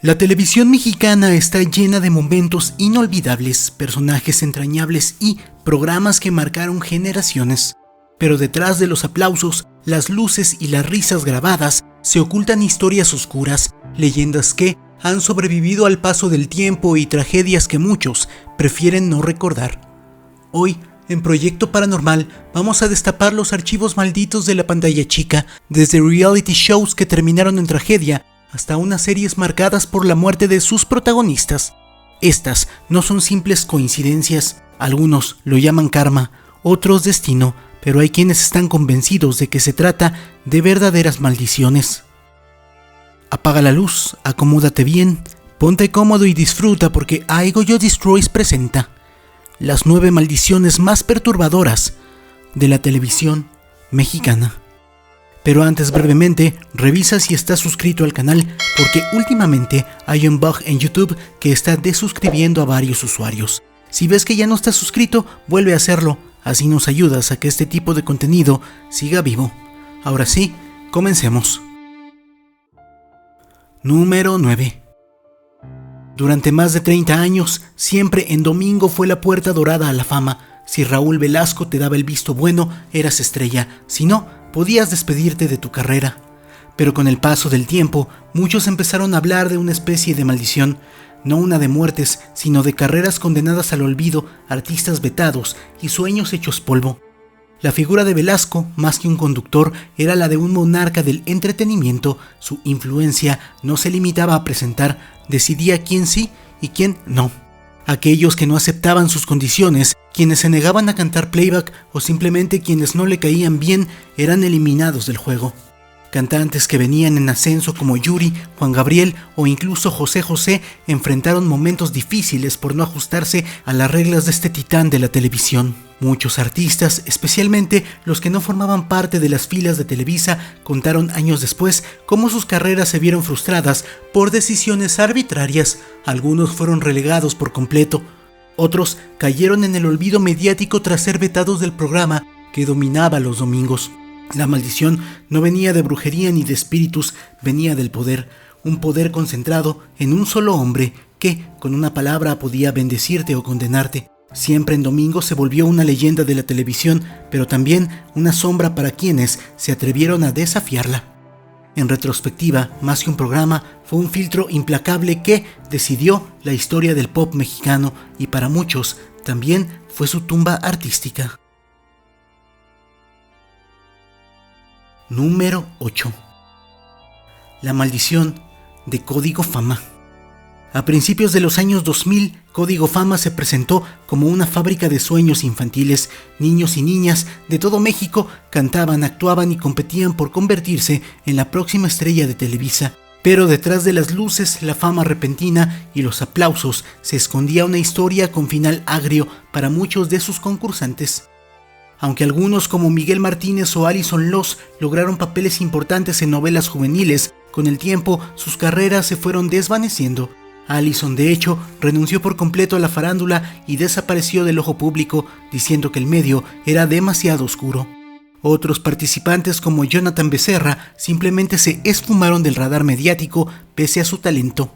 La televisión mexicana está llena de momentos inolvidables, personajes entrañables y programas que marcaron generaciones. Pero detrás de los aplausos, las luces y las risas grabadas se ocultan historias oscuras, leyendas que han sobrevivido al paso del tiempo y tragedias que muchos prefieren no recordar. Hoy, en Proyecto Paranormal, vamos a destapar los archivos malditos de la pantalla chica, desde reality shows que terminaron en tragedia hasta unas series marcadas por la muerte de sus protagonistas. Estas no son simples coincidencias, algunos lo llaman karma, otros destino, pero hay quienes están convencidos de que se trata de verdaderas maldiciones. Apaga la luz, acomódate bien, ponte cómodo y disfruta porque Aigo Yo Destroys presenta las 9 maldiciones más perturbadoras de la televisión mexicana. Pero antes, brevemente, revisa si estás suscrito al canal porque últimamente hay un bug en YouTube que está desuscribiendo a varios usuarios. Si ves que ya no estás suscrito, vuelve a hacerlo, así nos ayudas a que este tipo de contenido siga vivo. Ahora sí, comencemos. Número 9. Durante más de 30 años, siempre en domingo fue la puerta dorada a la fama. Si Raúl Velasco te daba el visto bueno, eras estrella, si no, podías despedirte de tu carrera. Pero con el paso del tiempo, muchos empezaron a hablar de una especie de maldición, no una de muertes, sino de carreras condenadas al olvido, artistas vetados y sueños hechos polvo. La figura de Velasco, más que un conductor, era la de un monarca del entretenimiento. Su influencia no se limitaba a presentar, decidía quién sí y quién no. Aquellos que no aceptaban sus condiciones, quienes se negaban a cantar playback o simplemente quienes no le caían bien, eran eliminados del juego. Cantantes que venían en ascenso como Yuri, Juan Gabriel o incluso José José enfrentaron momentos difíciles por no ajustarse a las reglas de este titán de la televisión. Muchos artistas, especialmente los que no formaban parte de las filas de Televisa, contaron años después cómo sus carreras se vieron frustradas por decisiones arbitrarias. Algunos fueron relegados por completo, otros cayeron en el olvido mediático tras ser vetados del programa que dominaba los domingos. La maldición no venía de brujería ni de espíritus, venía del poder, un poder concentrado en un solo hombre que, con una palabra, podía bendecirte o condenarte. Siempre en domingo se volvió una leyenda de la televisión, pero también una sombra para quienes se atrevieron a desafiarla. En retrospectiva, más que un programa, fue un filtro implacable que decidió la historia del pop mexicano y para muchos también fue su tumba artística. Número 8. La maldición de Código Fama. A principios de los años 2000, Código Fama se presentó como una fábrica de sueños infantiles. Niños y niñas de todo México cantaban, actuaban y competían por convertirse en la próxima estrella de Televisa. Pero detrás de las luces, la fama repentina y los aplausos se escondía una historia con final agrio para muchos de sus concursantes. Aunque algunos como Miguel Martínez o Alison Loss lograron papeles importantes en novelas juveniles, con el tiempo sus carreras se fueron desvaneciendo. Alison, de hecho, renunció por completo a la farándula y desapareció del ojo público, diciendo que el medio era demasiado oscuro. Otros participantes como Jonathan Becerra simplemente se esfumaron del radar mediático pese a su talento.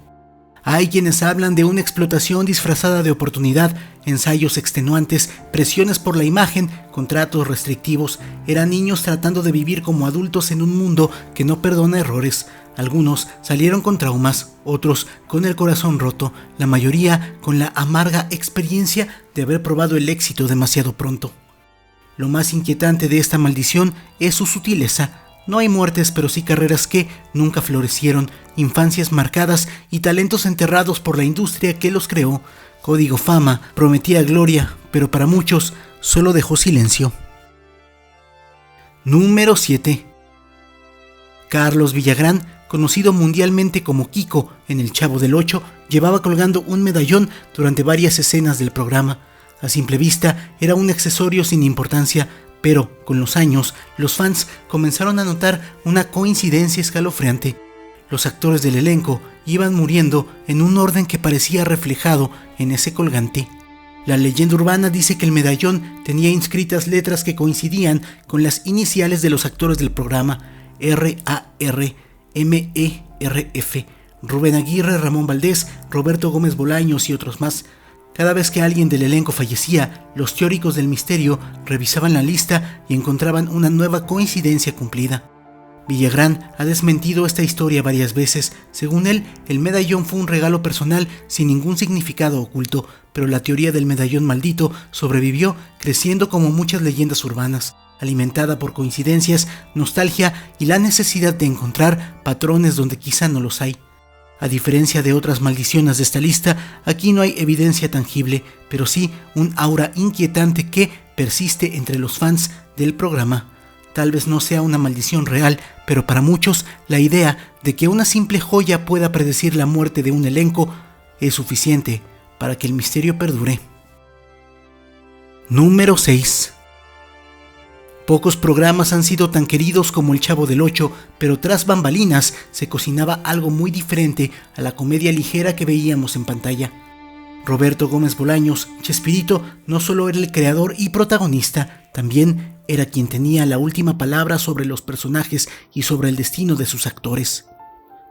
Hay quienes hablan de una explotación disfrazada de oportunidad, ensayos extenuantes, presiones por la imagen, contratos restrictivos. Eran niños tratando de vivir como adultos en un mundo que no perdona errores. Algunos salieron con traumas, otros con el corazón roto, la mayoría con la amarga experiencia de haber probado el éxito demasiado pronto. Lo más inquietante de esta maldición es su sutileza. No hay muertes, pero sí carreras que nunca florecieron, infancias marcadas y talentos enterrados por la industria que los creó. Código Fama prometía gloria, pero para muchos solo dejó silencio. Número 7. Carlos Villagrán, conocido mundialmente como Kiko en El Chavo del Ocho, llevaba colgando un medallón durante varias escenas del programa. A simple vista era un accesorio sin importancia, pero con los años los fans comenzaron a notar una coincidencia escalofriante. Los actores del elenco iban muriendo en un orden que parecía reflejado en ese colgante. La leyenda urbana dice que el medallón tenía inscritas letras que coincidían con las iniciales de los actores del programa: RARMERF, Rubén Aguirre, Ramón Valdés, Roberto Gómez Bolaños y otros más. Cada vez que alguien del elenco fallecía, los teóricos del misterio revisaban la lista y encontraban una nueva coincidencia cumplida. Villagrán ha desmentido esta historia varias veces. Según él, el medallón fue un regalo personal sin ningún significado oculto, pero la teoría del medallón maldito sobrevivió, creciendo como muchas leyendas urbanas, alimentada por coincidencias, nostalgia y la necesidad de encontrar patrones donde quizá no los hay. A diferencia de otras maldiciones de esta lista, aquí no hay evidencia tangible, pero sí un aura inquietante que persiste entre los fans del programa. Tal vez no sea una maldición real, pero para muchos la idea de que una simple joya pueda predecir la muerte de un elenco es suficiente para que el misterio perdure. Número 6. Pocos programas han sido tan queridos como El Chavo del Ocho, pero tras bambalinas se cocinaba algo muy diferente a la comedia ligera que veíamos en pantalla. Roberto Gómez Bolaños, Chespirito, no solo era el creador y protagonista, también era quien tenía la última palabra sobre los personajes y sobre el destino de sus actores.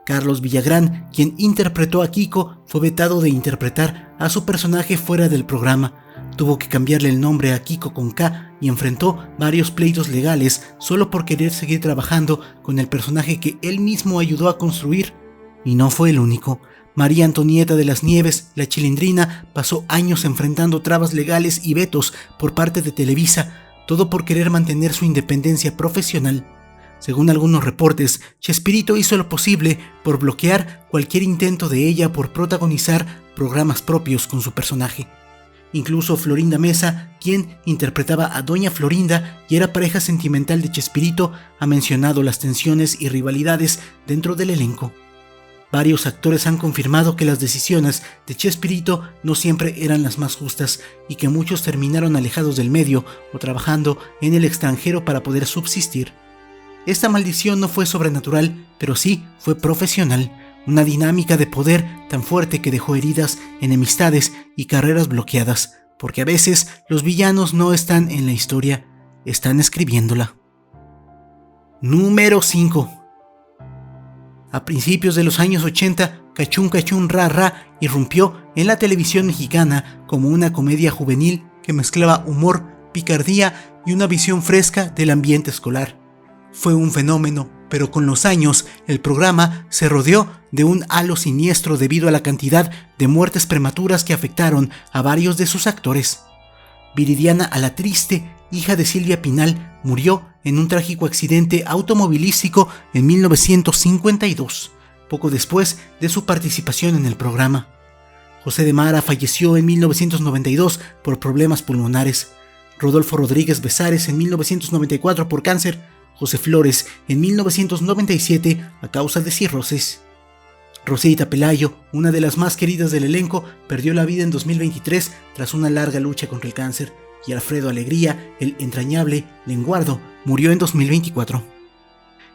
Carlos Villagrán, quien interpretó a Kiko, fue vetado de interpretar a su personaje fuera del programa. Tuvo que cambiarle el nombre a Kiko con K y enfrentó varios pleitos legales solo por querer seguir trabajando con el personaje que él mismo ayudó a construir. Y no fue el único. María Antonieta de las Nieves, la Chilindrina, pasó años enfrentando trabas legales y vetos por parte de Televisa, todo por querer mantener su independencia profesional. Según algunos reportes, Chespirito hizo lo posible por bloquear cualquier intento de ella por protagonizar programas propios con su personaje. Incluso Florinda Mesa, quien interpretaba a Doña Florinda y era pareja sentimental de Chespirito, ha mencionado las tensiones y rivalidades dentro del elenco. Varios actores han confirmado que las decisiones de Chespirito no siempre eran las más justas y que muchos terminaron alejados del medio o trabajando en el extranjero para poder subsistir. Esta maldición no fue sobrenatural, pero sí fue profesional. Una dinámica de poder tan fuerte que dejó heridas, enemistades y carreras bloqueadas, porque a veces los villanos no están en la historia, están escribiéndola. Número 5. A principios de los años 80, Cachún Cachún Ra Ra irrumpió en la televisión mexicana como una comedia juvenil que mezclaba humor, picardía y una visión fresca del ambiente escolar. Fue un fenómeno, pero con los años el programa se rodeó de un halo siniestro debido a la cantidad de muertes prematuras que afectaron a varios de sus actores. Viridiana Alatriste, hija de Silvia Pinal, murió en un trágico accidente automovilístico en 1952, poco después de su participación en el programa. José de Mara falleció en 1992 por problemas pulmonares. Rodolfo Rodríguez Besares en 1994 por cáncer. José Flores en 1997 a causa de cirrosis. Rosita Pelayo, una de las más queridas del elenco, perdió la vida en 2023 tras una larga lucha contra el cáncer, y Alfredo Alegría, el entrañable Lenguardo, murió en 2024.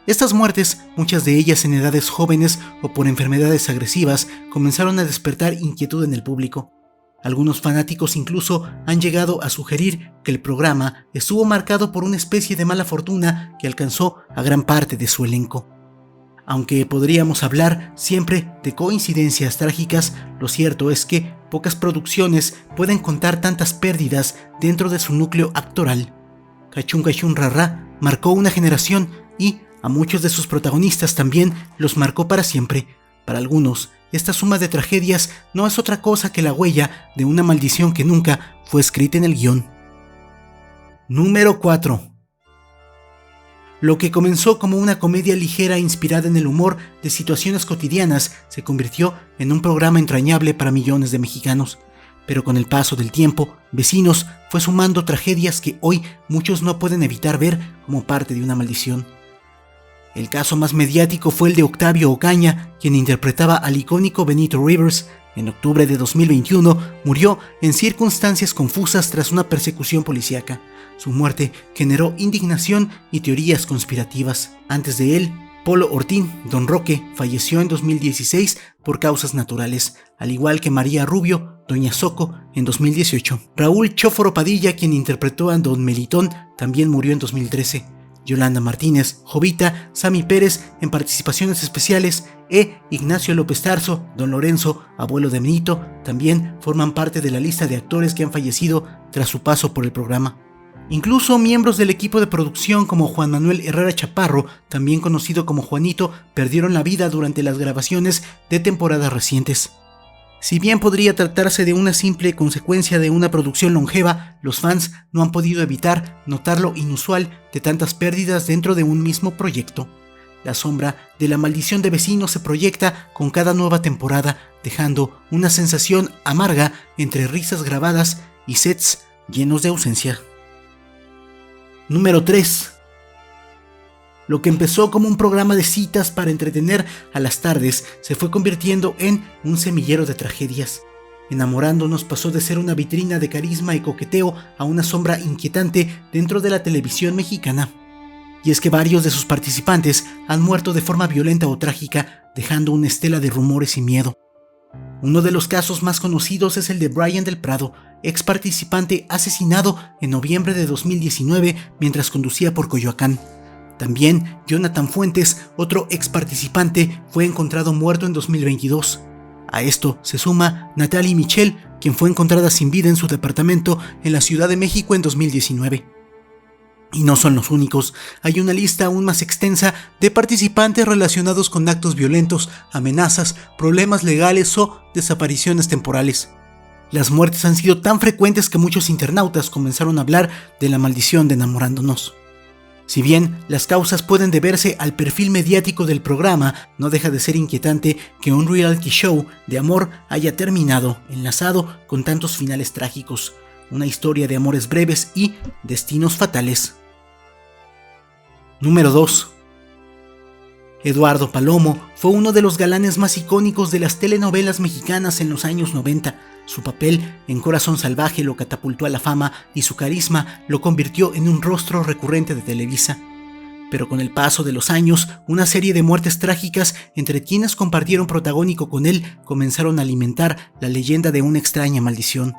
Estas muertes, muchas de ellas en edades jóvenes o por enfermedades agresivas, comenzaron a despertar inquietud en el público. Algunos fanáticos incluso han llegado a sugerir que el programa estuvo marcado por una especie de mala fortuna que alcanzó a gran parte de su elenco. Aunque podríamos hablar siempre de coincidencias trágicas, lo cierto es que pocas producciones pueden contar tantas pérdidas dentro de su núcleo actoral. Cachún Cachún Ra Ra marcó una generación y a muchos de sus protagonistas también los marcó para siempre. Para algunos, esta suma de tragedias no es otra cosa que la huella de una maldición que nunca fue escrita en el guión. Número 4. Lo que comenzó como una comedia ligera inspirada en el humor de situaciones cotidianas se convirtió en un programa entrañable para millones de mexicanos. Pero con el paso del tiempo, Vecinos fue sumando tragedias que hoy muchos no pueden evitar ver como parte de una maldición. El caso más mediático fue el de Octavio Ocaña, quien interpretaba al icónico Benito Rivers. En octubre de 2021 murió en circunstancias confusas tras una persecución policíaca. Su muerte generó indignación y teorías conspirativas. Antes de él, Polo Ortín, Don Roque, falleció en 2016 por causas naturales, al igual que María Rubio, Doña Soco, en 2018. Raúl Chóforo Padilla, quien interpretó a Don Melitón, también murió en 2013. Yolanda Martínez, Jovita, Sammy Pérez en participaciones especiales Ignacio López Tarso, Don Lorenzo, abuelo de Benito, también forman parte de la lista de actores que han fallecido tras su paso por el programa. Incluso miembros del equipo de producción como Juan Manuel Herrera Chaparro, también conocido como Juanito, perdieron la vida durante las grabaciones de temporadas recientes. Si bien podría tratarse de una simple consecuencia de una producción longeva, los fans no han podido evitar notar lo inusual de tantas pérdidas dentro de un mismo proyecto. La sombra de la maldición de Vecinos se proyecta con cada nueva temporada, dejando una sensación amarga entre risas grabadas y sets llenos de ausencia. Número 3. Lo que empezó como un programa de citas para entretener a las tardes se fue convirtiendo en un semillero de tragedias. Enamorándonos pasó de ser una vitrina de carisma y coqueteo a una sombra inquietante dentro de la televisión mexicana. Y es que varios de sus participantes han muerto de forma violenta o trágica, dejando una estela de rumores y miedo. Uno de los casos más conocidos es el de Brian del Prado, ex participante asesinado en noviembre de 2019 mientras conducía por Coyoacán. También Jonathan Fuentes, otro ex participante, fue encontrado muerto en 2022. A esto se suma Natalie Michel, quien fue encontrada sin vida en su departamento en la Ciudad de México en 2019. Y no son los únicos, hay una lista aún más extensa de participantes relacionados con actos violentos, amenazas, problemas legales o desapariciones temporales. Las muertes han sido tan frecuentes que muchos internautas comenzaron a hablar de la maldición de Enamorándonos. Si bien las causas pueden deberse al perfil mediático del programa, no deja de ser inquietante que un reality show de amor haya terminado enlazado con tantos finales trágicos, una historia de amores breves y destinos fatales. Número 2. Eduardo Palomo fue uno de los galanes más icónicos de las telenovelas mexicanas en los años 90. Su papel en Corazón Salvaje lo catapultó a la fama y su carisma lo convirtió en un rostro recurrente de Televisa. Pero con el paso de los años, una serie de muertes trágicas entre quienes compartieron protagónico con él comenzaron a alimentar la leyenda de una extraña maldición.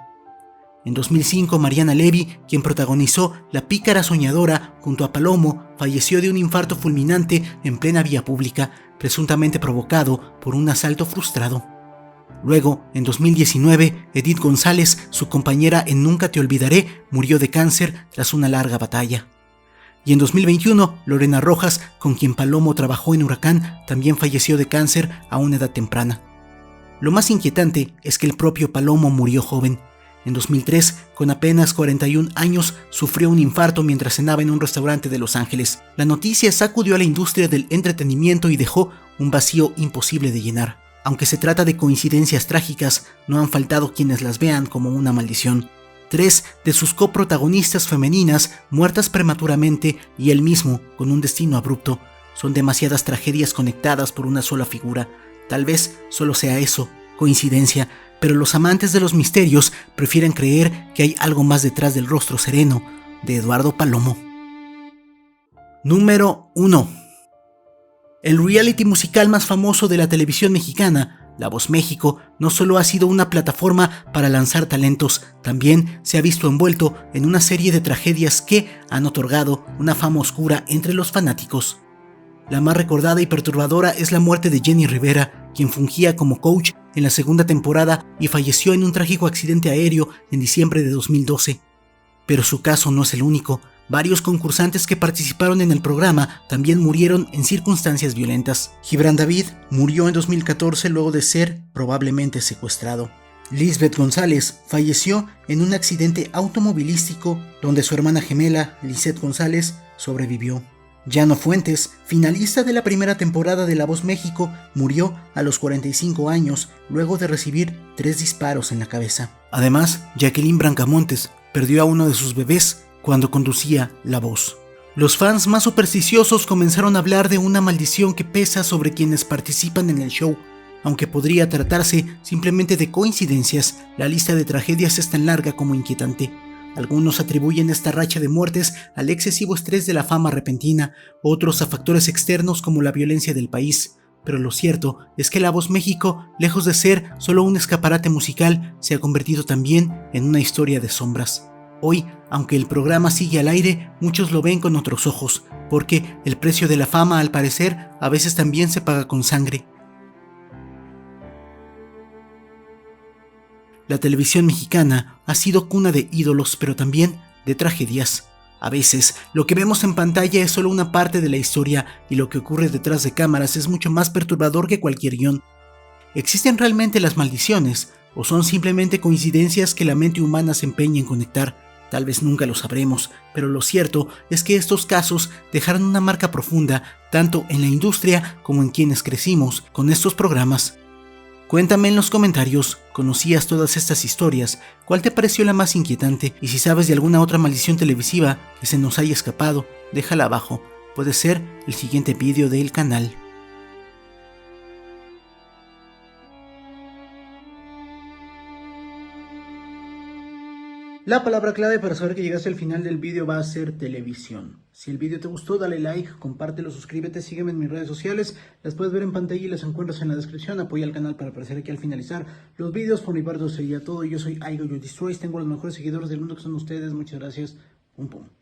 En 2005, Mariana Levy, quien protagonizó La Pícara Soñadora junto a Palomo, falleció de un infarto fulminante en plena vía pública, presuntamente provocado por un asalto frustrado. Luego, en 2019, Edith González, su compañera en Nunca Te Olvidaré, murió de cáncer tras una larga batalla. Y en 2021, Lorena Rojas, con quien Palomo trabajó en Huracán, también falleció de cáncer a una edad temprana. Lo más inquietante es que el propio Palomo murió joven. En 2003, con apenas 41 años, sufrió un infarto mientras cenaba en un restaurante de Los Ángeles. La noticia sacudió a la industria del entretenimiento y dejó un vacío imposible de llenar. Aunque se trata de coincidencias trágicas, no han faltado quienes las vean como una maldición. 3 de sus coprotagonistas femeninas muertas prematuramente y él mismo con un destino abrupto. Son demasiadas tragedias conectadas por una sola figura. Tal vez solo sea eso, coincidencia, pero los amantes de los misterios prefieren creer que hay algo más detrás del rostro sereno de Eduardo Palomo. Número 1. El reality musical más famoso de la televisión mexicana, La Voz México, no solo ha sido una plataforma para lanzar talentos, también se ha visto envuelto en una serie de tragedias que han otorgado una fama oscura entre los fanáticos. La más recordada y perturbadora es la muerte de Jenny Rivera, quien fungía como coach en la segunda temporada y falleció en un trágico accidente aéreo en diciembre de 2012. Pero su caso no es el único. Varios concursantes que participaron en el programa también murieron en circunstancias violentas. Gibran David murió en 2014 luego de ser probablemente secuestrado. Lisbeth González falleció en un accidente automovilístico donde su hermana gemela, Lisette González, sobrevivió. Llano Fuentes, finalista de la primera temporada de La Voz México, murió a los 45 años luego de recibir 3 disparos en la cabeza. Además, Jacqueline Brancamontes perdió a uno de sus bebés cuando conducía La Voz. Los fans más supersticiosos comenzaron a hablar de una maldición que pesa sobre quienes participan en el show. Aunque podría tratarse simplemente de coincidencias, la lista de tragedias es tan larga como inquietante. Algunos atribuyen esta racha de muertes al excesivo estrés de la fama repentina, otros a factores externos como la violencia del país. Pero lo cierto es que La Voz México, lejos de ser solo un escaparate musical, se ha convertido también en una historia de sombras. Hoy, aunque el programa sigue al aire, muchos lo ven con otros ojos, porque el precio de la fama, al parecer, a veces también se paga con sangre. La televisión mexicana ha sido cuna de ídolos, pero también de tragedias. A veces, lo que vemos en pantalla es solo una parte de la historia y lo que ocurre detrás de cámaras es mucho más perturbador que cualquier guión. ¿Existen realmente las maldiciones o son simplemente coincidencias que la mente humana se empeña en conectar? Tal vez nunca lo sabremos, pero lo cierto es que estos casos dejaron una marca profunda tanto en la industria como en quienes crecimos con estos programas. Cuéntame en los comentarios, ¿conocías todas estas historias? ¿Cuál te pareció la más inquietante? Y si sabes de alguna otra maldición televisiva que se nos haya escapado, déjala abajo. Puede ser el siguiente vídeo del canal. La palabra clave para saber que llegaste al final del vídeo va a ser televisión. Si el vídeo te gustó, dale like, compártelo, suscríbete, sígueme en mis redes sociales. Las puedes ver en pantalla y las encuentras en la descripción. Apoya al canal para aparecer aquí al finalizar los vídeos. Por mi parte, eso sería todo. Yo soy Aigo You Destroys. Tengo los mejores seguidores del mundo que son ustedes. Muchas gracias. Pum pum.